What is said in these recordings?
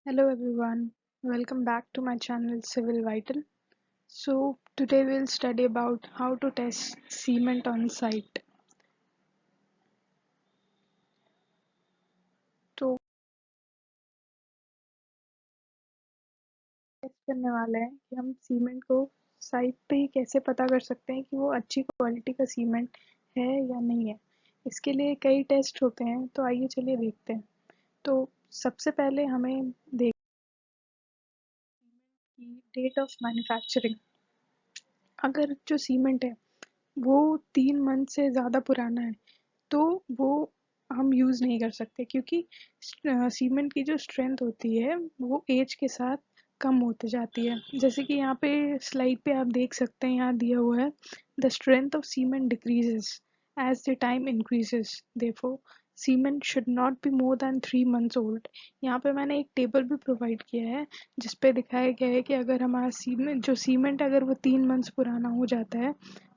Hello everyone, welcome back to my channel Civil Vital. So today we'll study about how to test cement on site. तो test करने वाले हैं कि हम cement को site पे ही कैसे पता कर सकते हैं कि वो अच्छी क्वालिटी का सीमेंट है या नहीं है। इसके लिए कई टेस्ट होते हैं, तो आइए चलिए देखते हैं। तो सबसे पहले हमें देखना कि डेट ऑफ मैन्युफैक्चरिंग। अगर जो सीमेंट है वो 3 मंथ से ज़्यादा पुराना है तो वो हम यूज़ नहीं कर सकते, क्योंकि सीमेंट की जो स्ट्रेंथ होती है वो एज के साथ कम होती जाती है। जैसे कि यहाँ पे स्लाइड पे आप देख सकते हैं, यहाँ दिया हुआ है the strength of cement decreases as the time increases, therefore cement should not be more than 3 months old. यहाँ पे मैंने एक टेबल भी प्रोवाइड किया है जिसपे दिखाया गया है कि अगर हमारा सीमेंट अगर वो 3 मंथ्स पुराना हो जाता है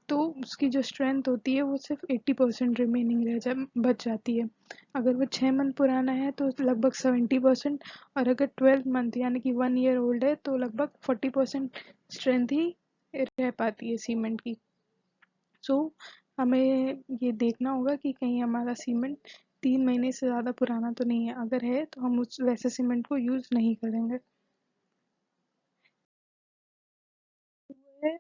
तो उसकी जो स्ट्रेंथ होती है वो सिर्फ 80% रिमेनिंग बच जाती है। अगर वो 6 मंथ पुराना है तो लगभग 70%, और अगर 12 मंथ यानी कि 1 ईयर ओल्ड है तो लगभग 40% स्ट्रेंथ ही रह पाती है सीमेंट की। सो हमें ये देखना होगा कि कहीं हमारा सीमेंट 3 महीने से ज़्यादा पुराना तो नहीं है। अगर है तो हम उस वैसे सीमेंट को यूज़ नहीं करेंगे। है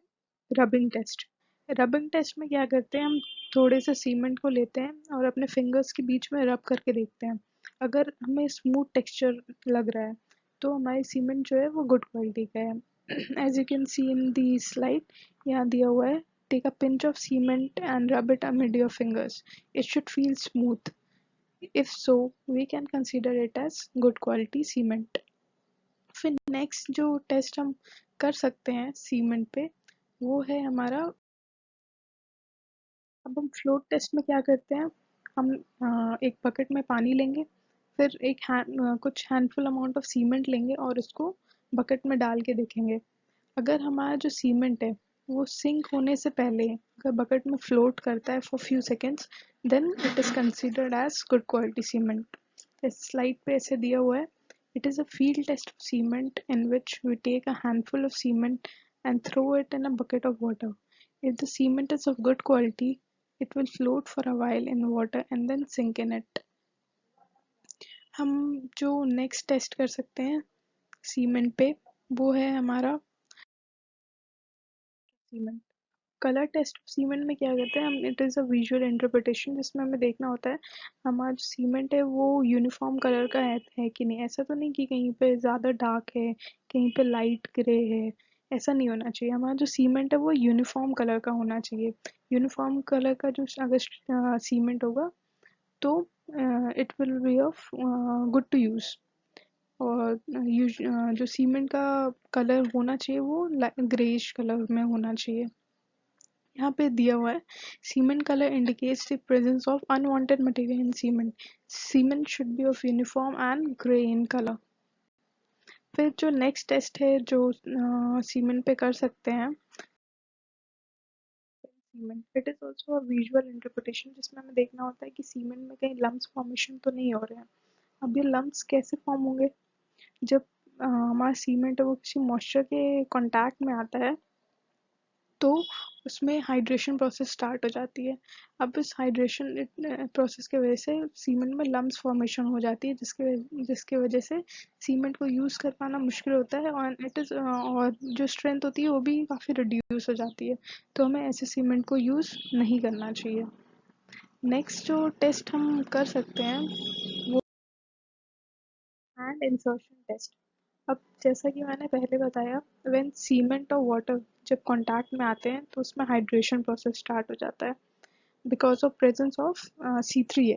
रबिंग टेस्ट। रबिंग टेस्ट में क्या करते हैं, हम थोड़े से सीमेंट को लेते हैं और अपने फिंगर्स के बीच में रब करके देखते हैं। अगर हमें स्मूथ टेक्सचर लग रहा है तो हमारी सीमेंट जो है वो गुड क्वालिटी का है। As you can see in the slide, यहाँ दिया हुआ है take a pinch of cement and rub it amid your fingers. It should feel smooth. If so, we can consider it as good quality cement. फिर next जो test हम कर सकते हैं सीमेंट पे वो है हमारा। अब हम फ्लोट टेस्ट में क्या करते हैं, हम एक बकेट में पानी लेंगे, फिर कुछ हैंडफुल अमाउंट ऑफ सीमेंट लेंगे और उसको बकेट में डाल के देखेंगे। अगर हमारा जो सीमेंट है वो सिंक होने से पहले अगर बकेट में फ्लोट करता है for few seconds, then it is considered as good quality cement. इस स्लाइड पे ऐसे दिया हुआ है, it is a field test of cement in which we take a handful of cement and throw it in a bucket of water. If the cement is of good quality, it will float for a while in water and then sink in it. हम जो next test कर सकते हैं cement पे वो है हमारा cement colour test. Cement में क्या करते हैं हम, it is a visual interpretation जिसमें हमें देखना होता है हमारा जो सीमेंट है वो यूनिफॉर्म कलर का है कि नहीं। ऐसा तो नहीं कि कहीं पे ज़्यादा डार्क है, कहीं पे लाइट ग्रे है। ऐसा नहीं होना चाहिए। हमारा जो सीमेंट है वो यूनिफॉर्म कलर का होना चाहिए। यूनिफॉर्म कलर का जो अगर सीमेंट होगा तो it will be of good to use. और जो सीमेंट का कलर होना चाहिए वो ग्रेइश कलर में होना चाहिए। यहाँ पे दिया हुआ है cement colour indicates the presence of unwanted material in cement. Cement should be of uniform and grey in colour. फिर जो नेक्स्ट टेस्ट है जो सीमेंट पे कर सकते हैं, cement it is also a visual interpretation जिसमें हमें देखना होता है कि सीमेंट में कहीं लम्प्स फॉर्मेशन तो नहीं हो रहे हैं। अब ये लम्प्स कैसे फॉर्म होंगे, जब हमारा सीमेंट है वो किसी मॉइस्चर के कांटेक्ट में आता है तो उसमें हाइड्रेशन प्रोसेस स्टार्ट हो जाती है। अब इस हाइड्रेशन प्रोसेस की वजह से सीमेंट में लम्प्स फॉर्मेशन हो जाती है जिसके वजह से सीमेंट को यूज़ कर पाना मुश्किल होता है और जो स्ट्रेंथ होती है वो भी काफ़ी रिड्यूस हो जाती है। तो हमें ऐसे सीमेंट को यूज़ नहीं करना चाहिए। नेक्स्ट जो टेस्ट हम कर सकते हैं वो हैंड इंसर्शन टेस्ट। अब जैसा कि मैंने पहले बताया, व्हेन सीमेंट और वाटर जब कांटेक्ट में आते हैं तो उसमें हाइड्रेशन प्रोसेस स्टार्ट हो जाता है because of presence of C3A।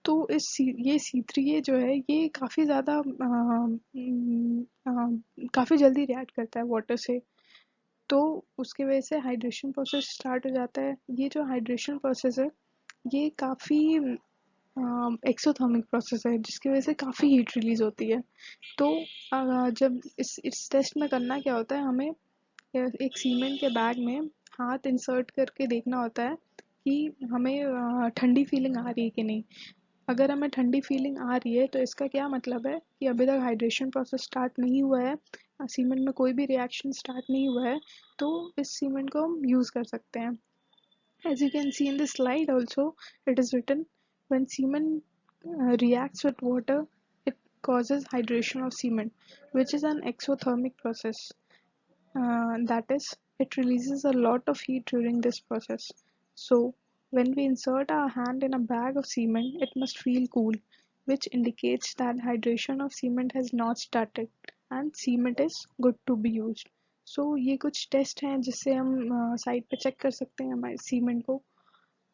तो ये C3A जो है ये काफ़ी ज़्यादा काफ़ी जल्दी रिएक्ट करता है वाटर से, तो उसकी वजह से हाइड्रेशन प्रोसेस स्टार्ट हो जाता है। ये जो हाइड्रेशन प्रोसेस है ये काफ़ी एक्सोथर्मिक प्रोसेस है जिसकी वजह से काफ़ी हीट रिलीज होती है। तो जब इस टेस्ट में करना क्या होता है, हमें एक सीमेंट के बैग में हाथ इंसर्ट करके देखना होता है कि हमें ठंडी फीलिंग आ रही है कि नहीं। अगर हमें ठंडी फीलिंग आ रही है तो इसका क्या मतलब है कि अभी तक हाइड्रेशन प्रोसेस स्टार्ट नहीं हुआ है, सीमेंट में कोई भी रिएक्शन स्टार्ट नहीं हुआ है, तो इस सीमेंट को हम यूज़ कर सकते हैं। As you can see in this slide also, it is written, when cement reacts with water, it causes hydration of cement, which is an exothermic process. That is, it releases a lot of heat during this process. So, when we insert our hand in a bag of cement, it must feel cool, which indicates that hydration of cement has not started and cement is good to be used. So, ये कुछ test हैं जिससे हम site पे check कर सकते हैं हमारे सीमेंट को।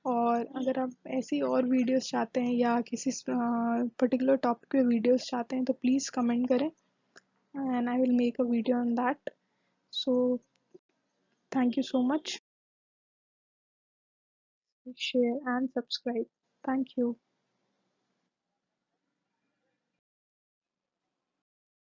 और अगर आप ऐसी और वीडियोस चाहते हैं या किसी पर्टिकुलर टॉपिक पे वीडियोस चाहते हैं तो प्लीज़ कमेंट करें and I will make a video on that. So thank you so much. Share and subscribe. Thank you.